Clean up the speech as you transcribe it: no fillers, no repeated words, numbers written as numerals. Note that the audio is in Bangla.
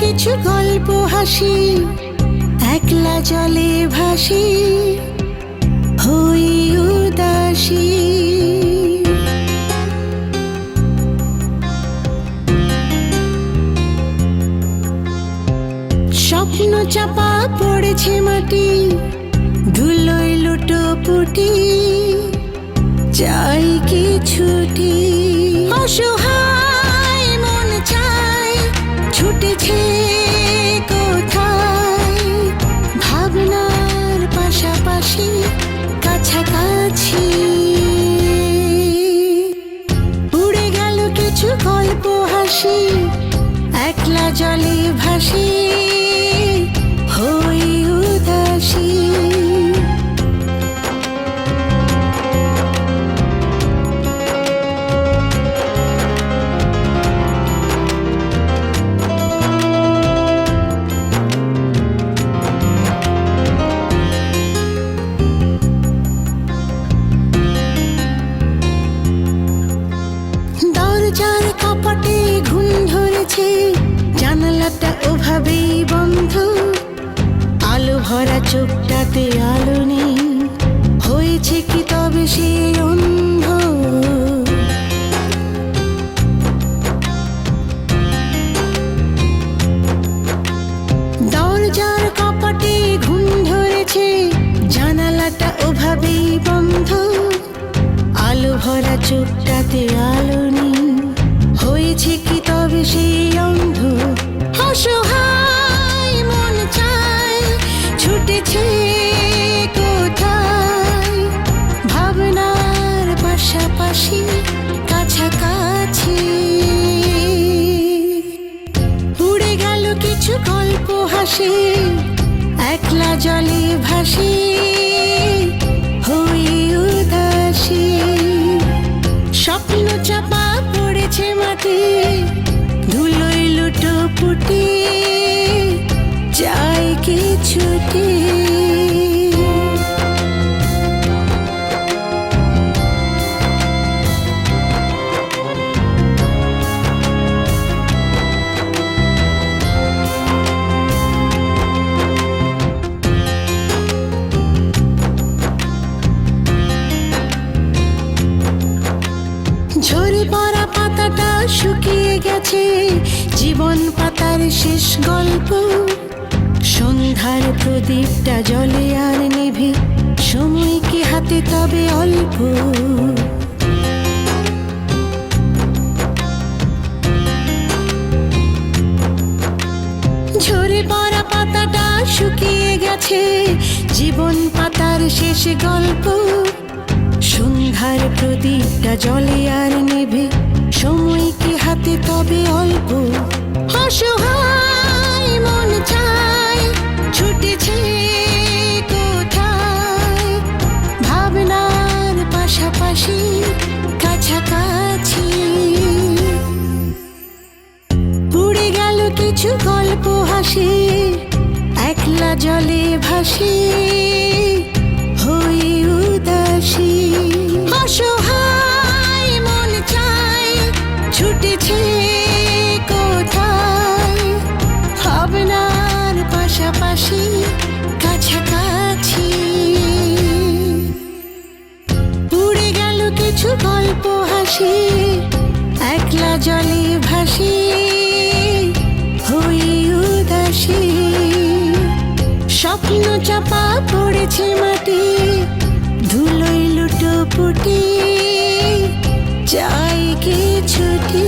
কিছু গল্প হাসি, একলা জলে ভাসি হই উদাসী। স্বপ্ন চাপা পড়েছে মাটি, ধুলোয় লুটোপুটি চাই কিছুটি। অসহায় মন চায় ছুটেছে কোথায়, ভাবনার পাশাপাশি কাছাকাছি। উড়ে গেল কিছু গল্প হাসি, একলা জলে ভাসি হই উদাসী। দরজার কপাটে ঘুম ধরেছে, জানালাটা ওভাবেই বন্ধ। আলো ভরা চোখটাতে আলো নেই, হয়েছে কি তবে সে অন্ধ? দরজার কপাটে ঘুম ধরেছে, জানালাটা ওভাবেই বন্ধ। আলো ভরা চোখটাতে আলো নেই, হয়েছে কি তবে সেই অন্ধ? অসহায় মন চায় ছুটেছে কোথায়, ভাবনার পাশাপাশি কাছাকাছি। উড়ে গেল কিছু গল্প হাসি, একলা জলে ভাসি হই উদাসী। স্বপ্ন চাপা পড়েছে মাটি, ধুলোয় লুটোপুটি চাই কিছুটি। ঝরে পড়া পাতাটা শুকিয়ে গেছে, জীবন পাতার শেষ গল্প। সন্ধ্যার প্রদীপটা জলে আর নিভে, সময় কি হাতে তবে অল্প। ঝরে পড়া পাতাটা শুকিয়ে গেছে, জীবন পাতার শেষ গল্প। সন্ধ্যার প্রদীপটা জলে আর নেভে, সময় কি হাতে তবে অল্প। অসহায় মন চায় ছুটেছে কোথায়, ভাবনার পাশাপাশি কাছাকাছি। উড়ে গেল কিছু গল্প হাসি, একলা জলে ভাসি হই উদাসী। অসহায় মন চায় ছুটেছে কোথায়, ভাবনার পাশাপাশি কাছাকাছি। উড়ে গেল কিছু গল্প হাসি, একলা জলে ভাসি হই উদাসী। স্বপ্ন চাপা পড়েছে মাটি, ধুলোয় লুটোপুটি চাই কিছুটি।